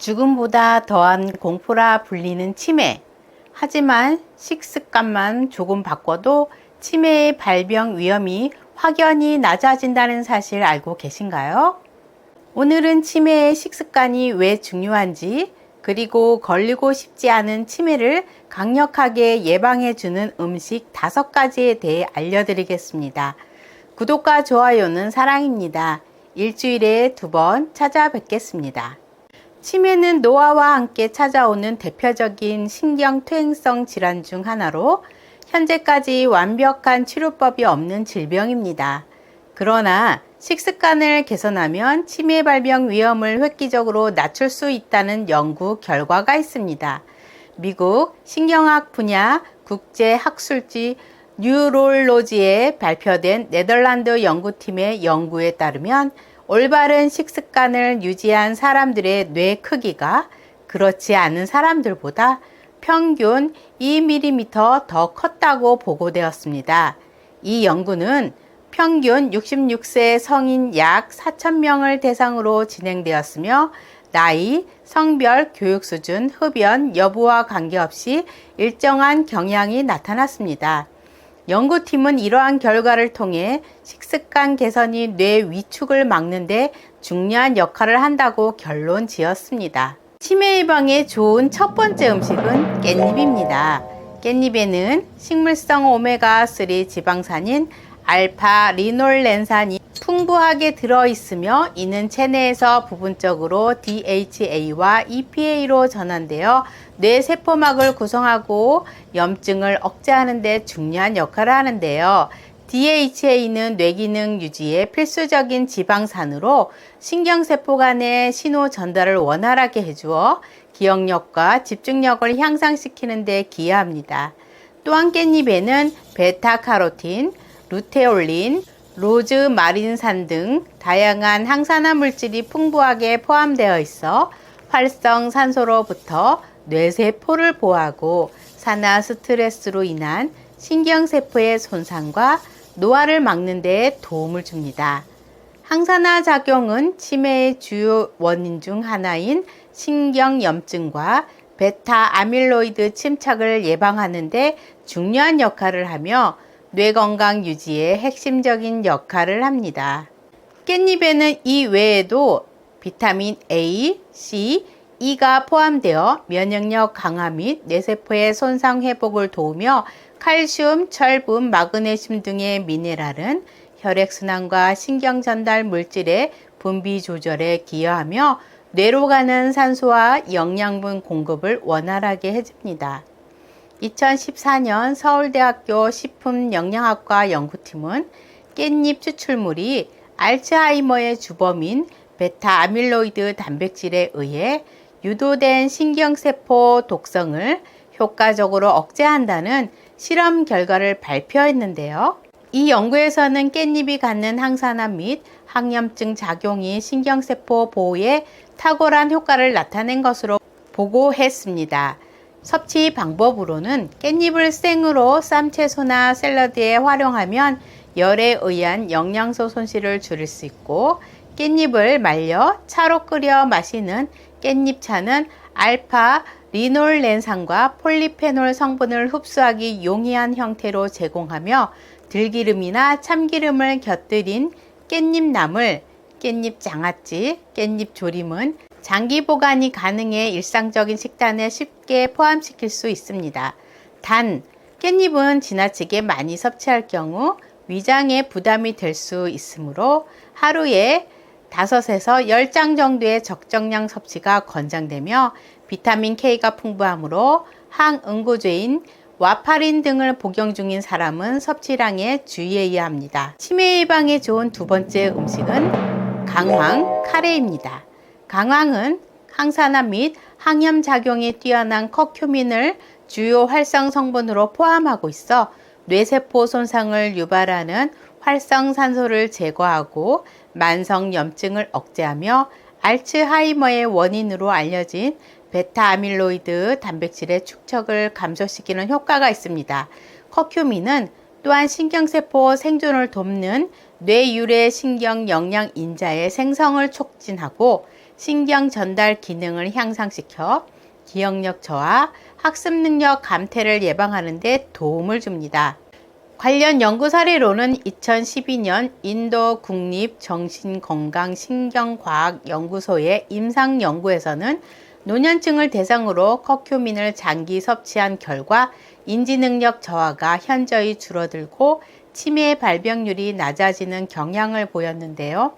죽음보다 더한 공포라 불리는 치매. 하지만 식습관만 조금 바꿔도 치매의 발병 위험이 확연히 낮아진다는 사실 알고 계신가요? 오늘은 치매의 식습관이 왜 중요한지, 그리고 걸리고 싶지 않은 치매를 강력하게 예방해주는 음식 5가지에 대해 알려드리겠습니다. 구독과 좋아요는 사랑입니다. 일주일에 2번 찾아뵙겠습니다. 치매는 노화와 함께 찾아오는 대표적인 신경퇴행성 질환 중 하나로 현재까지 완벽한 치료법이 없는 질병입니다. 그러나 식습관을 개선하면 치매 발병 위험을 획기적으로 낮출 수 있다는 연구 결과가 있습니다. 미국 신경학 분야 국제학술지 뉴롤로지에 발표된 네덜란드 연구팀의 연구에 따르면 올바른 식습관을 유지한 사람들의 뇌 크기가 그렇지 않은 사람들보다 평균 2mm 더 컸다고 보고되었습니다. 이 연구는 평균 66세 성인 약 4,000명을 대상으로 진행되었으며 나이, 성별, 교육 수준, 흡연 여부와 관계없이 일정한 경향이 나타났습니다. 연구팀은 이러한 결과를 통해 식습관 개선이 뇌 위축을 막는 데 중요한 역할을 한다고 결론 지었습니다. 치매 예방에 좋은 첫 번째 음식은 깻잎입니다. 깻잎에는 식물성 오메가3 지방산인 알파 리놀렌산이 풍부하게 들어있으며 이는 체내에서 부분적으로 DHA와 EPA로 전환되어 뇌세포막을 구성하고 염증을 억제하는 데 중요한 역할을 하는데요. DHA는 뇌기능 유지에 필수적인 지방산으로 신경세포 간의 신호 전달을 원활하게 해주어 기억력과 집중력을 향상시키는 데 기여합니다. 또한 깻잎에는 베타카로틴, 루테올린, 로즈마린산 등 다양한 항산화 물질이 풍부하게 포함되어 있어 활성산소로부터 뇌세포를 보호하고 산화 스트레스로 인한 신경세포의 손상과 노화를 막는 데 도움을 줍니다. 항산화 작용은 치매의 주요 원인 중 하나인 신경염증과 베타 아밀로이드 침착을 예방하는 데 중요한 역할을 하며 뇌 건강 유지에 핵심적인 역할을 합니다. 깻잎에는 이 외에도 비타민 A, C, E가 포함되어 면역력 강화 및 뇌세포의 손상 회복을 도우며 칼슘, 철분, 마그네슘 등의 미네랄은 혈액순환과 신경전달 물질의 분비 조절에 기여하며 뇌로 가는 산소와 영양분 공급을 원활하게 해줍니다. 2014년 서울대학교 식품영양학과 연구팀은 깻잎 추출물이 알츠하이머의 주범인 베타 아밀로이드 단백질에 의해 유도된 신경세포 독성을 효과적으로 억제한다는 실험 결과를 발표했는데요. 이 연구에서는 깻잎이 갖는 항산화 및 항염증 작용이 신경세포 보호에 탁월한 효과를 나타낸 것으로 보고했습니다. 섭취 방법으로는 깻잎을 생으로 쌈채소나 샐러드에 활용하면 열에 의한 영양소 손실을 줄일 수 있고, 깻잎을 말려 차로 끓여 마시는 깻잎차는 알파 리놀렌산과 폴리페놀 성분을 흡수하기 용이한 형태로 제공하며 들기름이나 참기름을 곁들인 깻잎나물, 깻잎 장아찌, 깻잎 조림은 장기 보관이 가능해 일상적인 식단에 쉽게 포함시킬 수 있습니다. 단, 깻잎은 지나치게 많이 섭취할 경우 위장에 부담이 될 수 있으므로 하루에 5에서 10장 정도의 적정량 섭취가 권장되며 비타민 K가 풍부하므로 항응고제인 와파린 등을 복용 중인 사람은 섭취량에 주의해야 합니다. 치매 예방에 좋은 2번째 음식은 강황 카레입니다. 강황은 항산화 및 항염 작용이 뛰어난 커큐민을 주요 활성 성분으로 포함하고 있어 뇌세포 손상을 유발하는 활성산소를 제거하고 만성염증을 억제하며 알츠하이머의 원인으로 알려진 베타 아밀로이드 단백질의 축적을 감소시키는 효과가 있습니다. 커큐민은 또한 신경세포 생존을 돕는 뇌유래 신경 영양 인자의 생성을 촉진하고 신경 전달 기능을 향상시켜 기억력 저하, 학습 능력 감퇴를 예방하는 데 도움을 줍니다. 관련 연구 사례로는 2012년 인도 국립정신건강신경과학연구소의 임상 연구에서는 노년층을 대상으로 커큐민을 장기 섭취한 결과 인지능력 저하가 현저히 줄어들고 치매 발병률이 낮아지는 경향을 보였는데요.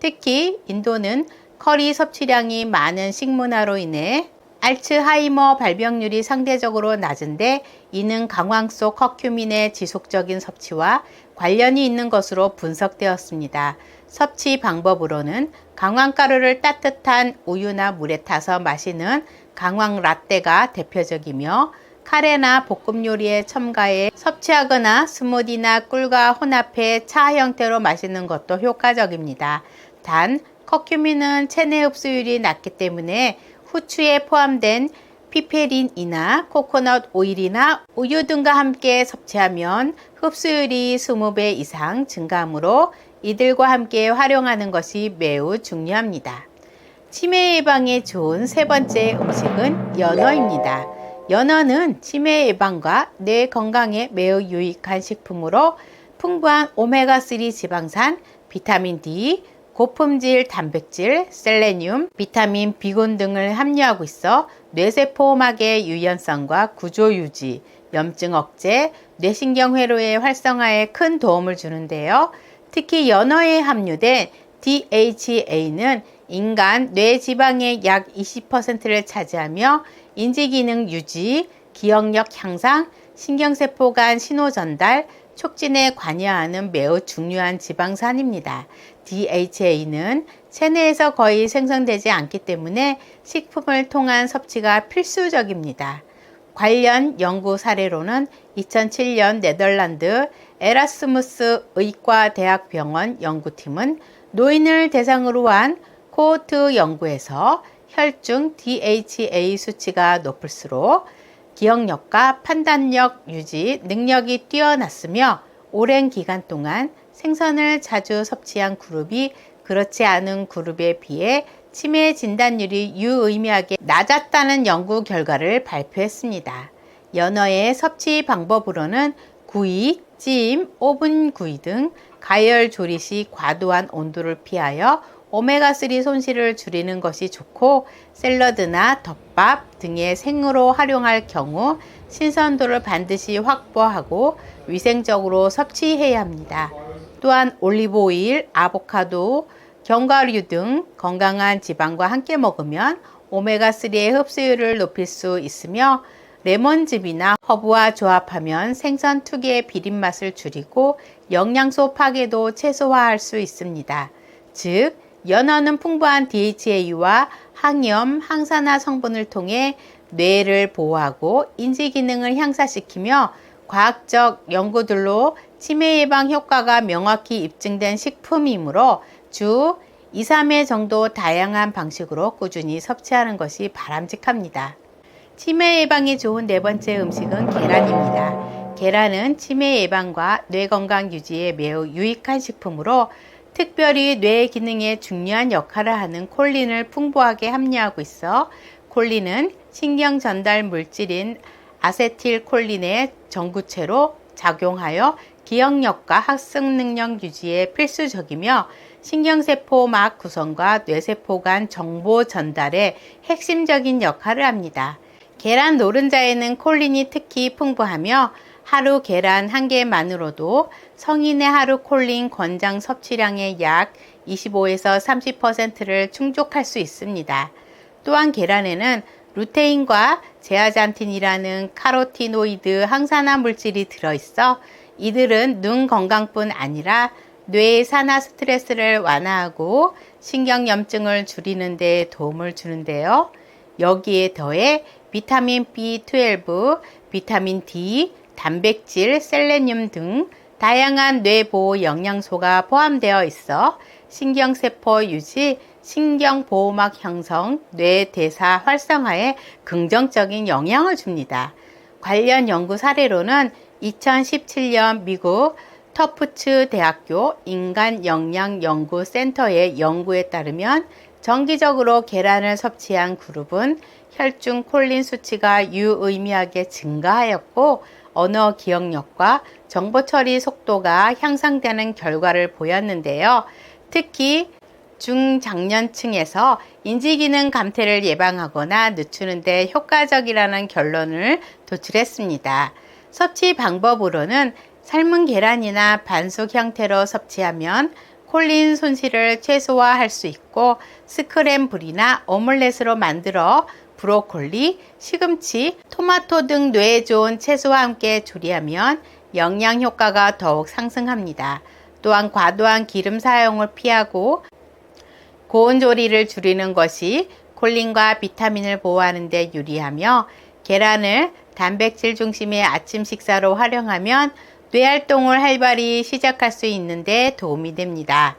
특히 인도는 커리 섭취량이 많은 식문화로 인해 알츠하이머 발병률이 상대적으로 낮은데 이는 강황 속 커큐민의 지속적인 섭취와 관련이 있는 것으로 분석되었습니다. 섭취 방법으로는 강황가루를 따뜻한 우유나 물에 타서 마시는 강황 라떼가 대표적이며 카레나 볶음 요리에 첨가해 섭취하거나 스무디나 꿀과 혼합해 차 형태로 마시는 것도 효과적입니다. 단, 커큐민은 체내 흡수율이 낮기 때문에 후추에 포함된 피페린이나 코코넛 오일이나 우유 등과 함께 섭취하면 흡수율이 20배 이상 증가하므로 이들과 함께 활용하는 것이 매우 중요합니다. 치매 예방에 좋은 세 번째 음식은 연어입니다. 연어는 치매 예방과 뇌 건강에 매우 유익한 식품으로 풍부한 오메가3 지방산, 비타민 D, 고품질 단백질, 셀레늄, 비타민 B군 등을 함유하고 있어 뇌세포막의 유연성과 구조 유지, 염증 억제, 뇌신경 회로의 활성화에 큰 도움을 주는데요. 특히 연어에 함유된 DHA는 인간 뇌지방의 약 20%를 차지하며 인지기능 유지, 기억력 향상, 신경세포 간 신호 전달, 촉진에 관여하는 매우 중요한 지방산입니다. DHA는 체내에서 거의 생성되지 않기 때문에 식품을 통한 섭취가 필수적입니다. 관련 연구 사례로는 2007년 네덜란드 에라스무스 의과대학병원 연구팀은 노인을 대상으로 한 코호트 연구에서 혈중 DHA 수치가 높을수록 기억력과 판단력 유지 능력이 뛰어났으며 오랜 기간 동안 생선을 자주 섭취한 그룹이 그렇지 않은 그룹에 비해 치매 진단율이 유의미하게 낮았다는 연구 결과를 발표했습니다. 연어의 섭취 방법으로는 구이, 찜, 오븐 구이 등 가열 조리 시 과도한 온도를 피하여 오메가3 손실을 줄이는 것이 좋고 샐러드나 덮밥 등의 생으로 활용할 경우 신선도를 반드시 확보하고 위생적으로 섭취해야 합니다. 또한 올리브 오일, 아보카도, 견과류 등 건강한 지방과 함께 먹으면 오메가3의 흡수율을 높일 수 있으며 레몬즙이나 허브와 조합하면 생선 특유의 비린맛을 줄이고 영양소 파괴도 최소화할 수 있습니다. 즉, 연어는 풍부한 DHA와 항염, 항산화 성분을 통해 뇌를 보호하고 인지 기능을 향상시키며 과학적 연구들로 치매 예방 효과가 명확히 입증된 식품이므로 주 2, 3회 정도 다양한 방식으로 꾸준히 섭취하는 것이 바람직합니다. 치매 예방에 좋은 네 번째 음식은 계란입니다. 계란은 치매 예방과 뇌 건강 유지에 매우 유익한 식품으로 특별히 뇌 기능에 중요한 역할을 하는 콜린을 풍부하게 함유하고 있어 콜린은 신경 전달 물질인 아세틸콜린의 전구체로 작용하여 기억력과 학습 능력 유지에 필수적이며 신경세포막 구성과 뇌세포 간 정보 전달에 핵심적인 역할을 합니다. 계란 노른자에는 콜린이 특히 풍부하며 하루 계란 한 개만으로도 성인의 하루 콜린 권장 섭취량의 약 25에서 30%를 충족할 수 있습니다. 또한 계란에는 루테인과 제아잔틴이라는 카로티노이드 항산화 물질이 들어있어 이들은 눈 건강뿐 아니라 뇌의 산화 스트레스를 완화하고 신경염증을 줄이는 데 도움을 주는데요. 여기에 더해 비타민 B12, 비타민 D, 단백질, 셀레늄 등 다양한 뇌보호 영양소가 포함되어 있어 신경세포 유지, 신경보호막 형성, 뇌 대사 활성화에 긍정적인 영향을 줍니다. 관련 연구 사례로는 2017년 미국 터프츠 대학교 인간영양연구센터의 연구에 따르면 정기적으로 계란을 섭취한 그룹은 혈중 콜린 수치가 유의미하게 증가하였고 언어 기억력과 정보 처리 속도가 향상되는 결과를 보였는데요. 특히 중장년층에서 인지기능 감퇴를 예방하거나 늦추는 데 효과적이라는 결론을 도출했습니다. 섭취 방법으로는 삶은 계란이나 반숙 형태로 섭취하면 콜린 손실을 최소화할 수 있고 스크램블이나 오믈렛으로 만들어 브로콜리, 시금치, 토마토 등 뇌에 좋은 채소와 함께 조리하면 영양 효과가 더욱 상승합니다. 또한 과도한 기름 사용을 피하고 고온 조리를 줄이는 것이 콜린과 비타민을 보호하는 데 유리하며 계란을 단백질 중심의 아침 식사로 활용하면 뇌활동을 활발히 시작할 수 있는 데 도움이 됩니다.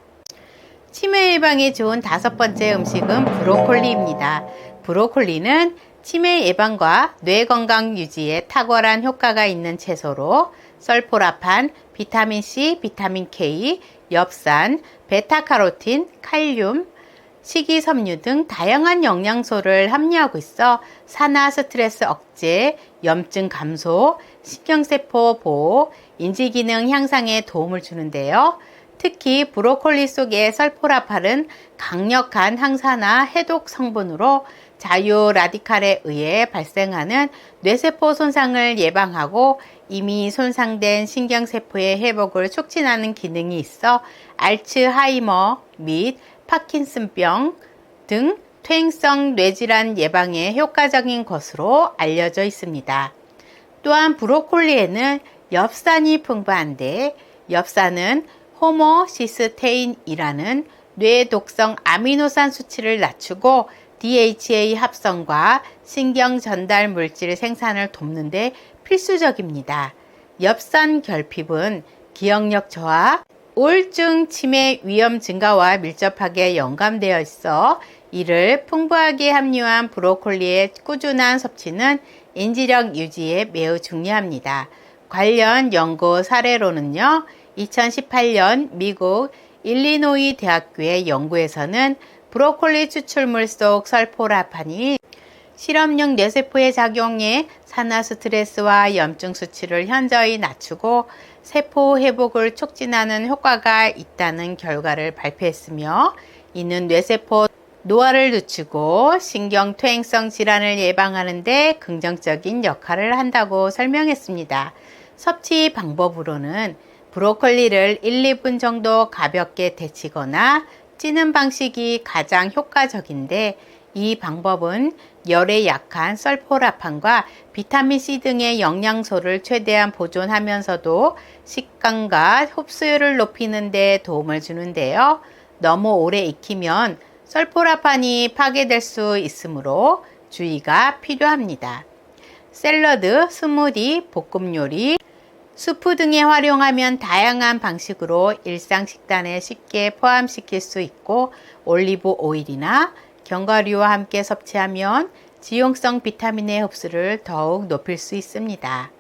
치매 예방에 좋은 5번째 음식은 브로콜리입니다. 브로콜리는 치매 예방과 뇌 건강 유지에 탁월한 효과가 있는 채소로 설포라판, 비타민C, 비타민K, 엽산, 베타카로틴, 칼륨, 식이섬유 등 다양한 영양소를 함유하고 있어 산화 스트레스 억제, 염증 감소, 신경세포 보호, 인지기능 향상에 도움을 주는데요. 특히 브로콜리 속의 설포라팔은 강력한 항산화 해독 성분으로 자유 라디칼에 의해 발생하는 뇌세포 손상을 예방하고 이미 손상된 신경세포의 회복을 촉진하는 기능이 있어 알츠하이머 및 파킨슨병 등 퇴행성 뇌질환 예방에 효과적인 것으로 알려져 있습니다. 또한 브로콜리에는 엽산이 풍부한데 엽산은 호모시스테인이라는 뇌 독성 아미노산 수치를 낮추고 DHA 합성과 신경 전달 물질 생산을 돕는 데 필수적입니다. 엽산 결핍은 기억력 저하, 우울증 치매 위험 증가와 밀접하게 연관되어 있어 이를 풍부하게 함유한 브로콜리의 꾸준한 섭취는 인지력 유지에 매우 중요합니다. 관련 연구 사례로는요, 2018년 미국 일리노이 대학교의 연구에서는 브로콜리 추출물 속 설포라판이 실험용 뇌세포의 작용에 산화 스트레스와 염증 수치를 현저히 낮추고 세포 회복을 촉진하는 효과가 있다는 결과를 발표했으며, 이는 뇌세포 노화를 늦추고 신경 퇴행성 질환을 예방하는 데 긍정적인 역할을 한다고 설명했습니다. 섭취 방법으로는 브로콜리를 1, 2분 정도 가볍게 데치거나 찌는 방식이 가장 효과적인데, 이 방법은 열에 약한 설포라판과 비타민C 등의 영양소를 최대한 보존하면서도 식감과 흡수율을 높이는 데 도움을 주는데요. 너무 오래 익히면 설포라판이 파괴될 수 있으므로 주의가 필요합니다. 샐러드, 스무디, 볶음 요리, 수프 등에 활용하면 다양한 방식으로 일상 식단에 쉽게 포함시킬 수 있고, 올리브 오일이나 견과류와 함께 섭취하면 지용성 비타민의 흡수를 더욱 높일 수 있습니다.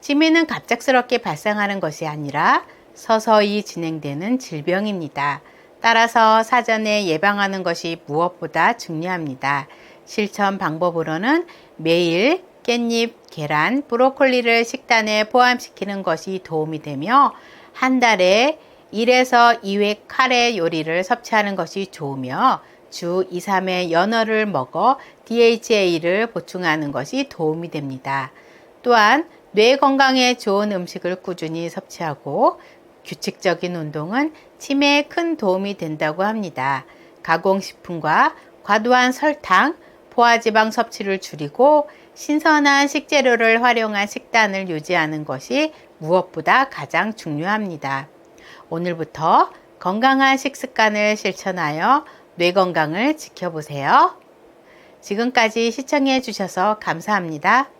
치매는 갑작스럽게 발생하는 것이 아니라 서서히 진행되는 질병입니다. 따라서 사전에 예방하는 것이 무엇보다 중요합니다. 실천 방법으로는 매일 깻잎, 계란, 브로콜리를 식단에 포함시키는 것이 도움이 되며, 한 달에 1에서 2회 카레 요리를 섭취하는 것이 좋으며, 주 2, 3회 연어를 먹어 DHA를 보충하는 것이 도움이 됩니다. 또한 뇌 건강에 좋은 음식을 꾸준히 섭취하고 규칙적인 운동은 치매에 큰 도움이 된다고 합니다. 가공식품과 과도한 설탕, 포화지방 섭취를 줄이고 신선한 식재료를 활용한 식단을 유지하는 것이 무엇보다 가장 중요합니다. 오늘부터 건강한 식습관을 실천하여 뇌 건강을 지켜보세요. 지금까지 시청해 주셔서 감사합니다.